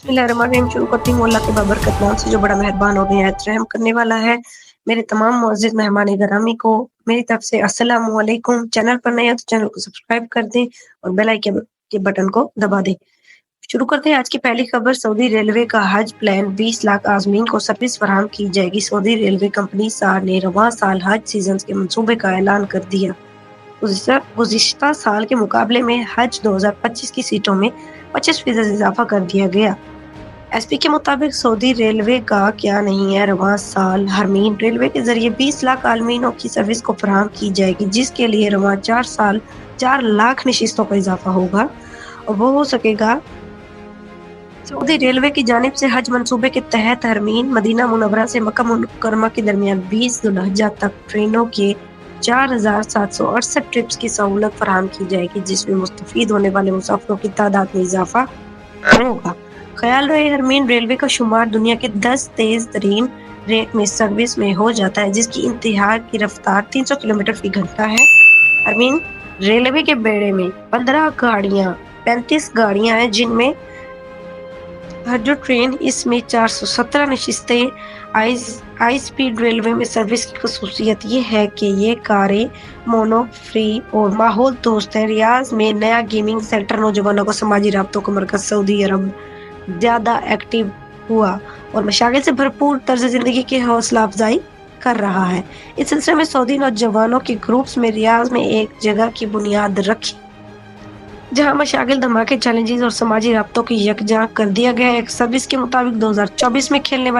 बिस्मिल्लाहिर्रहमानिर्रहीम। शुरू करती हूँ अल्लाह के बाबरकत नाम से जो बड़ा मेहरबान और निहायत रहम करने वाला है। मेरे तमाम मुअज़्ज़िज़ मेहमान गिरामी को मेरी तरफ से अस्सलामु अलैकुम। चैनल पर नए हैं तो चैनल को सब्सक्राइब कर दें और बेल आइकन के बटन को दबा दें। शुरू करते हैं आज की पहली खबर। सऊदी रेलवे का हज प्लान 20 लाख आज़मीन को सर्विस फराहम की जाएगी। सऊदी रेलवे कंपनी सार ने रवां साल हज सीजन के मंसूबे का ऐलान कर दिया। गुज़िश्ता साल के मुकाबले में हज 2025 की सीटों में 25% इजाफा कर दिया गया। एसपी के मुताबिक सऊदी रेलवे का क्या नहीं है, रवां साल हरमीन रेलवे के जरिए 20 लाख आलमीनों की सर्विस को फराहम की जाएगी, जिसके लिए रवां 4 साल 4 लाख नशिस्तों का इजाफा होगा और वो हो सकेगा। सऊदी रेलवे की जानिब से हज मंसूबे के तहत हरमीन मदीना मुनव्वरा से मक्का मुकर्रमा के दरमियान 20 जुल्हिज्जा तक ट्रेनों के 4768 ट्रिप्स की सहूलत फराहम की जाएगी, जिसमें मुस्तफीद होने वाले मुसाफिरों की तादाद में इजाफा होगा। ख्याल रहे हरमीन रेलवे का शुमार दुनिया के 10 तेज तरीन रेट में सर्विस में हो जाता है, जिसकी इंतहा की रफ्तार 300 किलोमीटर फी घंटा है। हरमीन रेलवे के बेड़े में 35 गाड़ियां हैं, जिनमें हर जो ट्रेन इसमें 417 नशिस्तें। हाई स्पीड रेलवे में सर्विस की खसूसियत ये है कि ये कारें मोनो फ्री और माहौल दोस्त है। रियाज में नया गेमिंग सेंटर नौजवानों को समाजी राब्तों का मरकज सऊदी अरब ज्यादा एक्टिव हुआ और मशागिल से भरपूर तर्ज जिंदगी की हौसला अफजाई कर रहा है। इस सिलसिले में सऊदी नौजवानों के ग्रुप्स में रियाज में एक जगह की बुनियाद रखी, जहां मशागिल, धमाके, चैलेंजेस और समाजी राब्तों की यकजा कर दिया गया है। एक सर्विस के मुताबिक 2024 में खेलने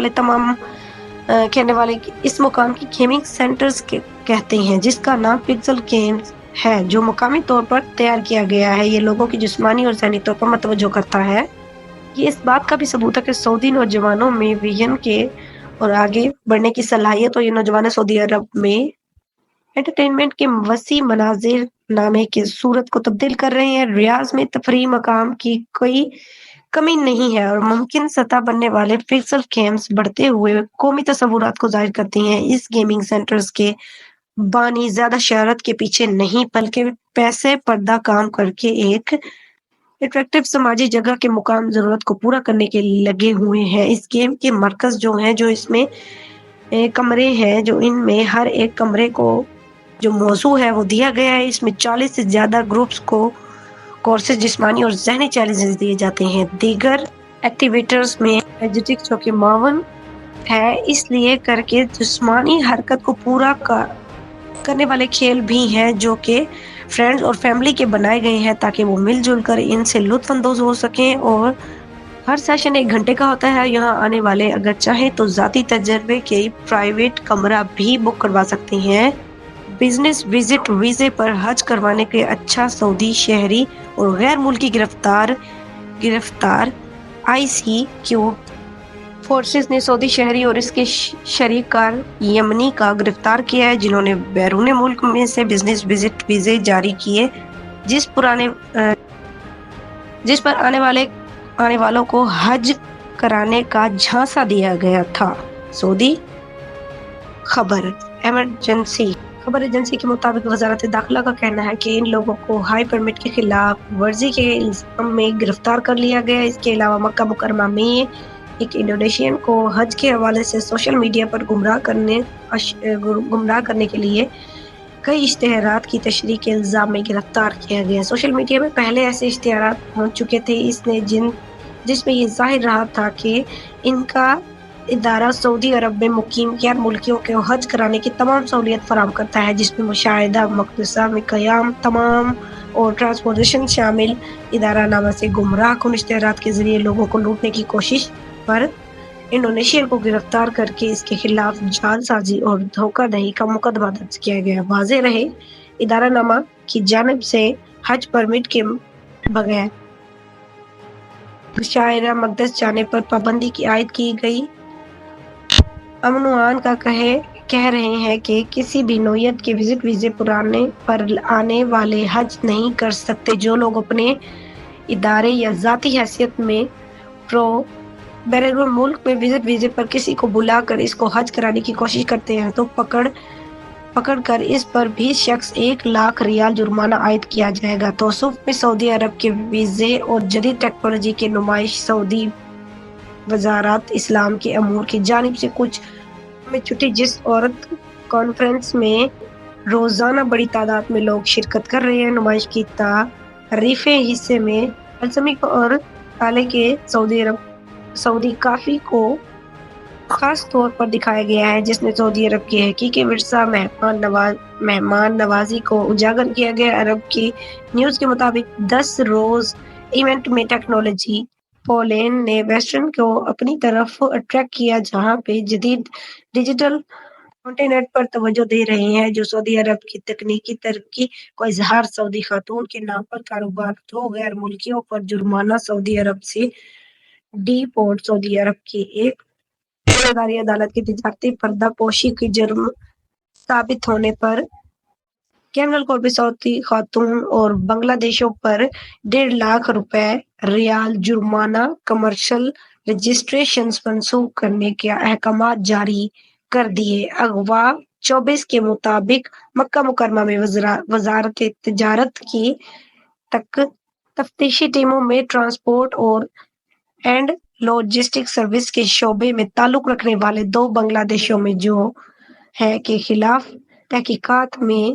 वाले इस मुकाम की गेमिंग सेंटर्स कहते हैं, जिसका नाम पिक्सल गेम्स है, जो मुकामी तौर पर तैयार किया गया है। ये लोगों की जिस्मानी और ज़हनी तौर पर मतवज्जो करता है। ये इस बात का भी सबूत है कि सऊदी नौजवानों में विजन के और आगे बढ़ने की सलाहियत, और ये नौजवान सऊदी अरब में एंटरटेनमेंट के वसी मनाजिर नामे की सूरत को तब्दील कर रहे हैं। रियाज में तफरीह मकाम की कोई कमी नहीं है और मुमकिन सतह बनने वाले पिक्सल गेम्स बढ़ते हुए कौमी तसव्वुरात को जाहिर करती हैं। इस गेमिंग सेंटर्स के बानी ज्यादा शहरत के पीछे नहीं, बल्कि पैसे पर्दा काम करके एक अट्रैक्टिव समाजी जगह के मुकाम जरूरत को पूरा करने के लिए लगे हुए हैं। इस गेम के मरकज जो हैं, जो इसमें कमरे हैं, जो इनमें हर एक कमरे को जो मौजू है वो दिया गया है। इसमें 40 से ज्यादा ग्रुप्स को कोर्सेज, जिस्मानी और ज़हनी चैलेंजेस दिए जाते हैं। दीगर एक्टिविटीज में एथलेटिक्स जो कि मावन है, इसलिए करके जिस्मानी हरकत को पूरा करने वाले खेल भी हैं, जो कि फ्रेंड्स और फैमिली के बनाए गए हैं, ताकि वो मिलजुल कर इनसे लुत्फ अंदोज हो सकें। और हर सेशन 1 घंटे का होता है। यहाँ आने वाले अगर चाहें तो ज़ाती तजर्बे के प्राइवेट कमरा भी बुक करवा सकते हैं। बिजनेस विजिट वीजे पर हज करवाने के अच्छा सऊदी शहरी और गैर मुल्की गिरफ्तार ICQ फोर्सेस ने सऊदी शहरी और इसके शरीक कार यमनी का गिरफ्तार किया है, जिन्होंने बैरून मुल्क में से बिजनेस विजिट वीजे जारी किए, जिस पर आने वालों को हज कराने का झांसा दिया गया था। सऊदी खबर एजेंसी के मुताबिक वजारत दाखिला का कहना है कि इन लोगों को हाई परमिट के खिलाफ वर्जी के इल्जाम में गिरफ्तार कर लिया गया। इसके अलावा मक्का मुकरमा में एक इंडोनेशियन को हज के हवाले से सोशल मीडिया पर गुमराह करने के लिए कई इश्तिहारात की तशरीह के इल्जाम में गिरफ्तार किया गया। सोशल मीडिया में पहले ऐसे इश्तिहारात पहुंच चुके थे, जिसमें ये जाहिर रहा था कि इनका इदारा सऊदी अरब में मुकीम गैर मुल्कियों को हज कराने की तमाम सहूलियत फराहम करता है, जिसमें मुशाहिदा, मक़दसा में क़याम, तमाम और ट्रांसपोर्टेशन शामिल। इदारा नामा से गुमराह कुन इश्तिहारात के जरिए लोगों को लूटने की कोशिश पर इंडोनेशिया को गिरफ्तार करके इसके खिलाफ जालसाजी और धोखाधड़ी का मुकदमा दर्ज किया गया। वाज़ेह रहे, इदारा नामा की जानिब से हज परमिट के बगैर मुशाहिदा मक़दस जाने पर पाबंदी की आयद की गई। अमनुआन का कह रहे हैं कि किसी भी नौयत के विजिट वीजे पुराने पर आने वाले हज नहीं कर सकते। जो लोग अपने इदारे या ज़ाती हैसियत में बैरून मुल्क में विजिट वीजे पर किसी को बुलाकर इसको हज कराने की कोशिश करते हैं, तो पकड़ कर इस पर भी शख्स 1 लाख रियाल जुर्माना आयद किया जाएगा। तौसूफ में सऊदी अरब के वीजे और जदीद टेक्नोलॉजी की नुमाइश सऊदी وزارت اسلام کے امور کی جانب سے کچھ میں چھٹی، جس عورت کانفرنس میں روزانہ بڑی تعداد میں لوگ شرکت کر رہے ہیں۔ نمائش کی تعریفیں حصے میں السمی اور تالے کے سعودی کافی کو خاص طور پر دکھایا گیا ہے، جس نے سعودی عرب کے حقیقی ورثہ مہمان نوازی کو اجاگر کیا گیا۔ عرب کی نیوز کے مطابق 10 روز ایونٹ میں ٹیکنالوجی پولینڈ نے ویسٹرن کو اپنی طرف اٹریکٹ کیا، جہاں پہ جدید ڈیجیٹل کانٹیننٹ پر توجہ دے رہے ہیں، جو سعودی عرب کی تکنیکی ترقی کو اظہار۔ سعودی خاتون کے نام پر کاروبار، 2 غیر ملکیوں پر جرمانہ۔ سعودی عرب سے ڈی پورٹ۔ سعودی عرب کی ایک فوجداری عدالت کی تجارتی پردہ پوشی کی جرم ثابت ہونے پر کرمنل کورٹ میں سعودی خاتون اور بنگلہ دیشیوں پر 1.5 لاکھ روپے ریال جرمانہ۔ کمرشل رجسٹریشنز منسوخ کرنے کے احکامات جاری کر دیے۔ اغوا 24 کے مطابق مکہ مکرمہ میں وزارت تجارت کی تفتیشی ٹیموں میں ٹرانسپورٹ اینڈ لاجسٹک سروس کے شعبے میں تعلق رکھنے والے 2 بنگلہ دیشیوں میں جو ہے کے خلاف تحقیقات میں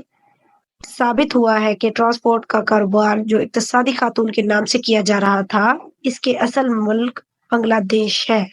ثابت ہوا ہے کہ ٹرانسپورٹ کا کاروبار جو اقتصادی خاتون کے نام سے کیا جا رہا تھا، اس کے اصل ملک بنگلہ دیش ہے۔